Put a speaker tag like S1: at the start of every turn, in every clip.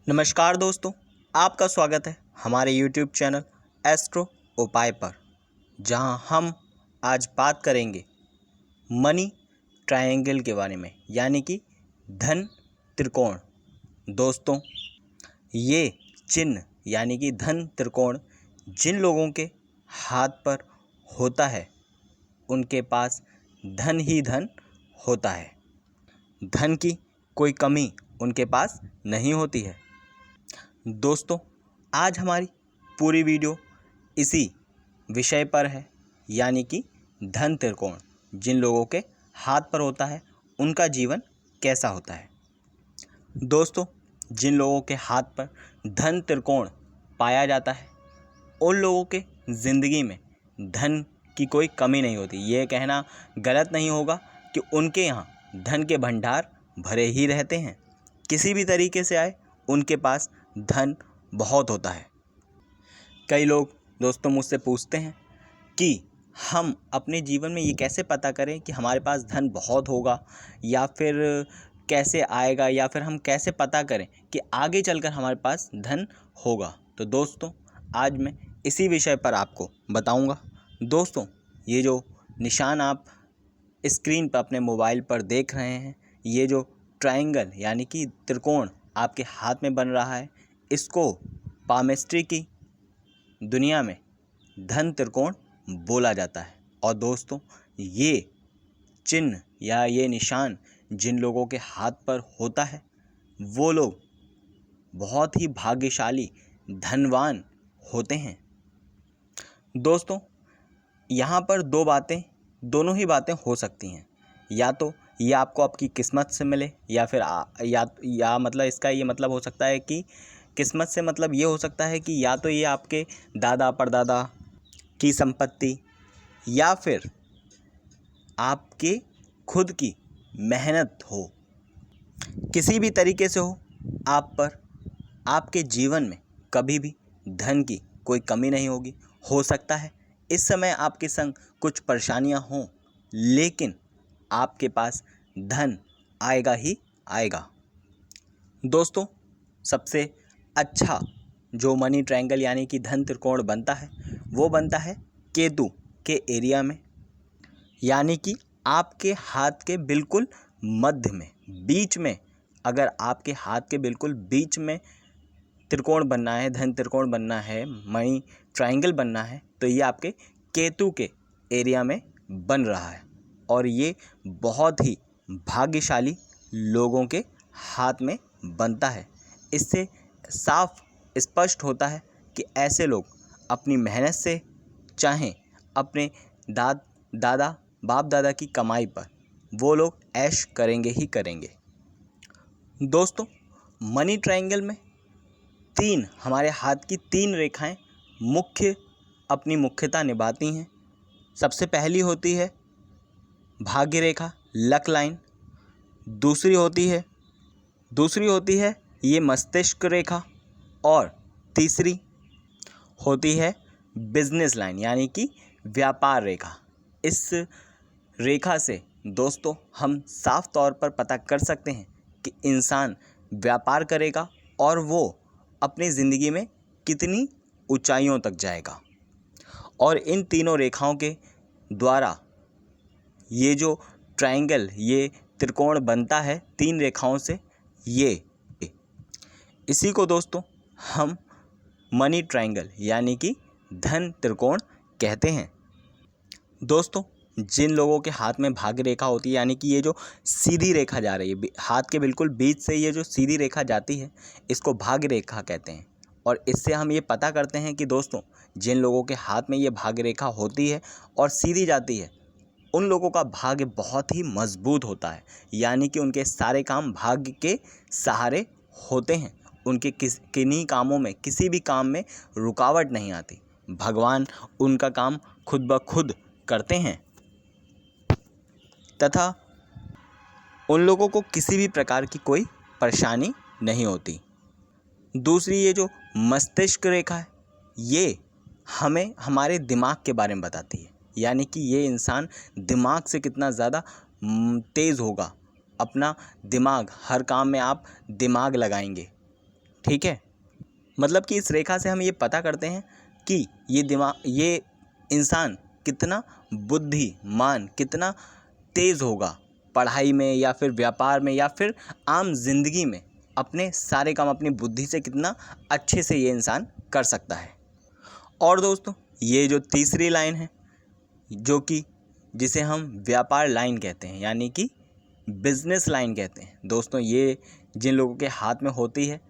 S1: नमस्कार दोस्तों, आपका स्वागत है हमारे YouTube चैनल एस्ट्रो उपाय पर, जहां हम आज बात करेंगे मनी ट्रायंगल के बारे में, यानी कि धन त्रिकोण। दोस्तों, ये चिन्ह यानी कि धन त्रिकोण जिन लोगों के हाथ पर होता है उनके पास धन ही धन होता है। धन की कोई कमी उनके पास नहीं होती है। दोस्तों, आज हमारी पूरी वीडियो इसी विषय पर है, यानी कि धन त्रिकोण जिन लोगों के हाथ पर होता है उनका जीवन कैसा होता है। दोस्तों, जिन लोगों के हाथ पर धन त्रिकोण पाया जाता है उन लोगों के ज़िंदगी में धन की कोई कमी नहीं होती। ये कहना गलत नहीं होगा कि उनके यहाँ धन के भंडार भरे ही रहते हैं। किसी भी तरीके से आए उनके पास धन बहुत होता है। कई लोग दोस्तों मुझसे पूछते हैं कि हम अपने जीवन में ये कैसे पता करें कि हमारे पास धन बहुत होगा, या फिर कैसे आएगा, या फिर हम कैसे पता करें कि आगे चलकर हमारे पास धन होगा। तो दोस्तों, आज मैं इसी विषय पर आपको बताऊंगा। दोस्तों, ये जो निशान आप स्क्रीन पर अपने मोबाइल पर देख रहे हैं, ये जो ट्रायंगल यानी कि त्रिकोण आपके हाथ में बन रहा है, इसको पामिस्ट्री की दुनिया में धन त्रिकोण बोला जाता है। और दोस्तों, ये चिन्ह या ये निशान जिन लोगों के हाथ पर होता है वो लोग बहुत ही भाग्यशाली धनवान होते हैं। दोस्तों, यहाँ पर दोनों ही बातें हो सकती हैं। या तो ये आपको आपकी किस्मत से मिले, या फिर या मतलब इसका ये मतलब हो सकता है कि किस्मत से मतलब ये हो सकता है कि या तो ये आपके दादा परदादा की संपत्ति, या फिर आपके खुद की मेहनत हो। किसी भी तरीके से हो, आप पर आपके जीवन में कभी भी धन की कोई कमी नहीं होगी। हो सकता है इस समय आपके संग कुछ परेशानियां हों, लेकिन आपके पास धन आएगा ही आएगा। दोस्तों, सबसे अच्छा जो मनी ट्रायंगल यानी कि धन त्रिकोण बनता है वो बनता है केतु के एरिया में, यानी कि आपके हाथ के बिल्कुल मध्य में, बीच में। अगर आपके हाथ के बिल्कुल बीच में त्रिकोण बनना है, धन त्रिकोण बनना है, मनी ट्रायंगल बनना है, तो ये आपके केतु के एरिया में बन रहा है। और ये बहुत ही भाग्यशाली लोगों के हाथ में बनता है। इससे साफ स्पष्ट होता है कि ऐसे लोग अपनी मेहनत से, चाहें अपने दादा बाप दादा की कमाई पर, वो लोग ऐश करेंगे ही करेंगे। दोस्तों, मनी ट्रायंगल में हमारे हाथ की तीन रेखाएं अपनी मुख्यता निभाती हैं। सबसे पहली होती है भाग्य रेखा, लक लाइन। दूसरी होती है ये मस्तिष्क रेखा। और तीसरी होती है बिजनेस लाइन, यानी कि व्यापार रेखा। इस रेखा से दोस्तों हम साफ तौर पर पता कर सकते हैं कि इंसान व्यापार करेगा और वो अपनी ज़िंदगी में कितनी ऊंचाइयों तक जाएगा। और इन तीनों रेखाओं के द्वारा ये जो ट्रायंगल, ये त्रिकोण बनता है तीन रेखाओं से, इसी को दोस्तों हम मनी ट्रायंगल यानी कि धन त्रिकोण कहते हैं। दोस्तों, जिन लोगों के हाथ में भाग्य रेखा होती है, यानी कि ये जो सीधी रेखा जा रही है हाथ के बिल्कुल बीच से, ये जो सीधी रेखा जाती है इसको भाग्य रेखा कहते हैं। और इससे हम ये पता करते हैं कि दोस्तों, जिन लोगों के हाथ में ये भाग्य रेखा होती है और सीधी जाती है, उन लोगों का भाग्य बहुत ही मजबूत होता है, यानी कि उनके सारे काम भाग्य के सहारे होते हैं। उनके किन्हीं कामों में, किसी भी काम में रुकावट नहीं आती। भगवान उनका काम खुद ब खुद करते हैं तथा उन लोगों को किसी भी प्रकार की कोई परेशानी नहीं होती। दूसरी, ये जो मस्तिष्क रेखा है, ये हमें हमारे दिमाग के बारे में बताती है, यानी कि ये इंसान दिमाग से कितना ज़्यादा तेज़ होगा। अपना दिमाग, हर काम में आप दिमाग लगाएंगे ठीक है। मतलब कि इस रेखा से हम ये पता करते हैं कि ये इंसान कितना बुद्धिमान, कितना तेज़ होगा पढ़ाई में या फिर व्यापार में या फिर आम जिंदगी में, अपने सारे काम अपनी बुद्धि से कितना अच्छे से ये इंसान कर सकता है। और दोस्तों, ये जो तीसरी लाइन है, जो कि जिसे हम व्यापार लाइन कहते हैं, यानी कि बिजनेस लाइन कहते हैं दोस्तों, ये जिन लोगों के हाथ में होती है,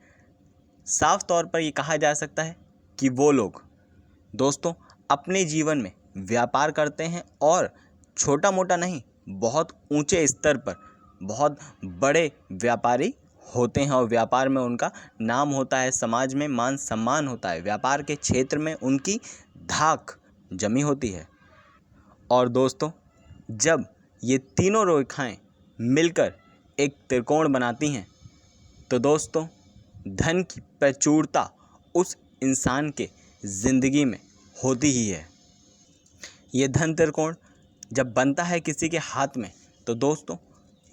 S1: साफ तौर पर ये कहा जा सकता है कि वो लोग दोस्तों अपने जीवन में व्यापार करते हैं और छोटा मोटा नहीं, बहुत ऊंचे स्तर पर बहुत बड़े व्यापारी होते हैं और व्यापार में उनका नाम होता है, समाज में मान सम्मान होता है, व्यापार के क्षेत्र में उनकी धाक जमी होती है। और दोस्तों, जब ये तीनों रेखाएं मिलकर एक त्रिकोण बनाती हैं तो दोस्तों धन की प्रचुरता उस इंसान के ज़िंदगी में होती ही है। ये धन त्रिकोण जब बनता है किसी के हाथ में तो दोस्तों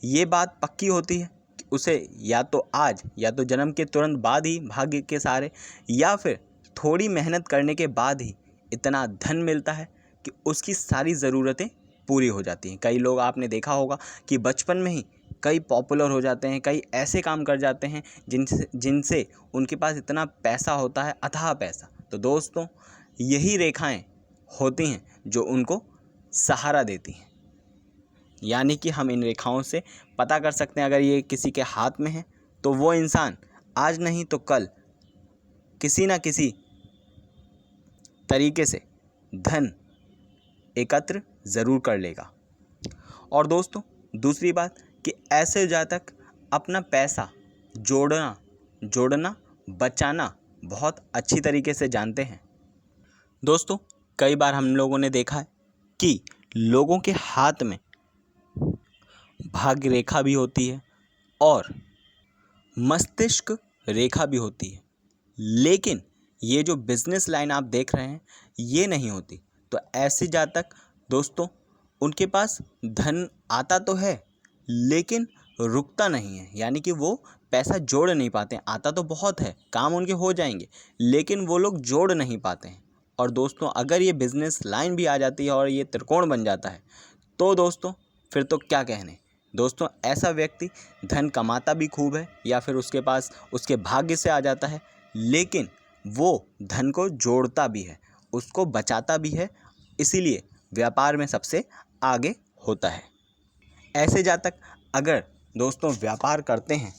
S1: ये बात पक्की होती है कि उसे या तो आज या तो जन्म के तुरंत बाद ही भाग्य के सहारे या फिर थोड़ी मेहनत करने के बाद ही इतना धन मिलता है कि उसकी सारी ज़रूरतें पूरी हो जाती हैं। कई लोग आपने देखा होगा कि बचपन में ही कई पॉपुलर हो जाते हैं, कई ऐसे काम कर जाते हैं जिनसे उनके पास इतना पैसा होता है, अथाह पैसा। तो दोस्तों यही रेखाएं होती हैं जो उनको सहारा देती हैं। यानी कि हम इन रेखाओं से पता कर सकते हैं अगर ये किसी के हाथ में है तो वो इंसान आज नहीं तो कल किसी ना किसी तरीके से धन एकत्र ज़रूर कर लेगा। और दोस्तों दूसरी बात कि ऐसे जातक अपना पैसा जोड़ना बचाना बहुत अच्छी तरीके से जानते हैं। दोस्तों कई बार हम लोगों ने देखा है कि लोगों के हाथ में भाग्य रेखा भी होती है और मस्तिष्क रेखा भी होती है, लेकिन ये जो बिजनेस लाइन आप देख रहे हैं ये नहीं होती। तो ऐसे जातक दोस्तों उनके पास धन आता तो है लेकिन रुकता नहीं है, यानी कि वो पैसा जोड़ नहीं पाते हैं। आता तो बहुत है, काम उनके हो जाएंगे, लेकिन वो लोग जोड़ नहीं पाते हैं। और दोस्तों अगर ये बिज़नेस लाइन भी आ जाती है और ये त्रिकोण बन जाता है तो दोस्तों फिर तो क्या कहने। दोस्तों ऐसा व्यक्ति धन कमाता भी खूब है या फिर उसके पास उसके भाग्य से आ जाता है, लेकिन वो धन को जोड़ता भी है, उसको बचाता भी है, इसीलिए व्यापार में सबसे आगे होता है। ऐसे जातक अगर दोस्तों व्यापार करते हैं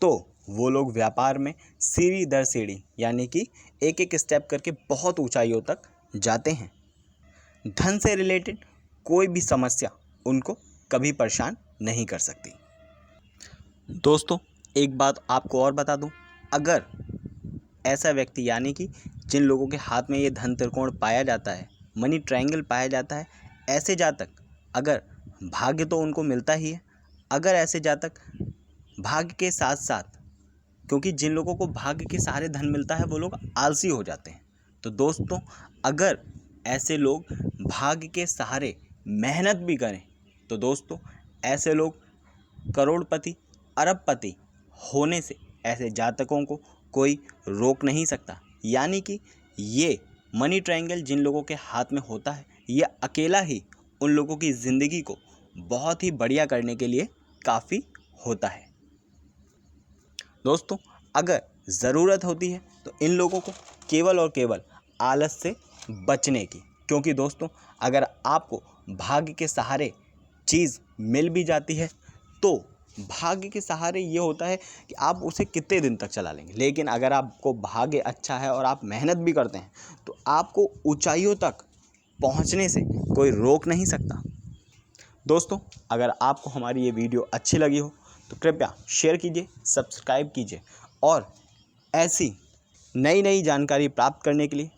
S1: तो वो लोग व्यापार में सीढ़ी दर सीढ़ी, यानी कि एक एक स्टेप करके बहुत ऊंचाइयों तक जाते हैं। धन से रिलेटेड कोई भी समस्या उनको कभी परेशान नहीं कर सकती। दोस्तों एक बात आपको और बता दूं, अगर ऐसा व्यक्ति यानी कि जिन लोगों के हाथ में ये धन त्रिकोण पाया जाता है, मनी ट्रायंगल पाया जाता है, ऐसे जातक अगर भाग्य तो उनको मिलता ही है, अगर ऐसे जातक भाग्य के साथ साथ, क्योंकि जिन लोगों को भाग्य के सहारे धन मिलता है वो लोग आलसी हो जाते हैं, तो दोस्तों अगर ऐसे लोग भाग्य के सहारे मेहनत भी करें तो दोस्तों ऐसे लोग करोड़पति अरबपति होने से ऐसे जातकों को कोई रोक नहीं सकता। यानी कि ये मनी ट्रायंगल जिन लोगों के हाथ में होता है ये अकेला ही उन लोगों की ज़िंदगी को बहुत ही बढ़िया करने के लिए काफ़ी होता है। दोस्तों अगर ज़रूरत होती है तो इन लोगों को केवल और केवल आलस से बचने की, क्योंकि दोस्तों अगर आपको भाग्य के सहारे चीज़ मिल भी जाती है तो भाग्य के सहारे ये होता है कि आप उसे कितने दिन तक चला लेंगे, लेकिन अगर आपको भाग्य अच्छा है और आप मेहनत भी करते हैं तो आपको ऊंचाइयों तक पहुंचने से कोई रोक नहीं सकता। दोस्तों अगर आपको हमारी ये वीडियो अच्छी लगी हो तो कृपया शेयर कीजिए, सब्सक्राइब कीजिए और ऐसी नई जानकारी प्राप्त करने के लिए